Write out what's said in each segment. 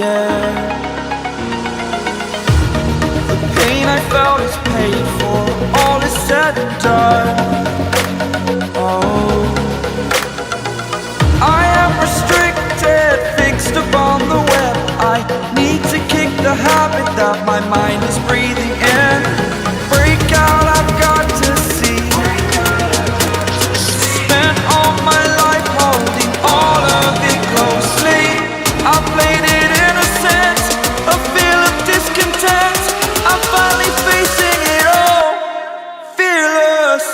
air. The pain I felt is paid for, all is said and done. Oh, I am restricted, fixed upon the web. I need to kick the habit that my mind is breathing in. Break out, I've got to see. Spent all my life holding all of it closely. I played it innocent, a feel of discontent. I'm finally facing it all, fearless.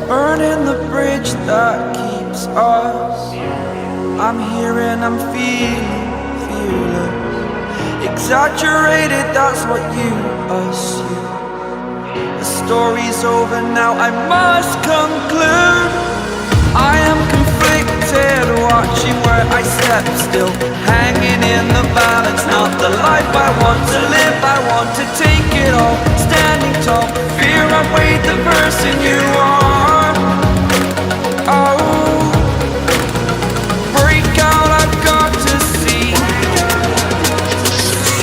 Burning the bridge that keeps us. I'm here and I'm feeling fearless. Exaggerated, that's what you assume. The story's over now, I must conclude. I am conflicted, watching where I step still, hanging in the balance. Not the life I want to live, I want to take it all. Standing tall, fear I weighed the person you are. Oh, break out, I've got to see.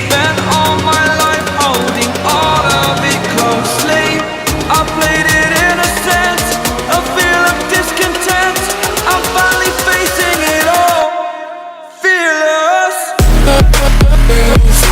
Spent all my life holding all of it closely. I played it innocent, a feel of discontent. I'm finally facing it all, fearless. Fearless.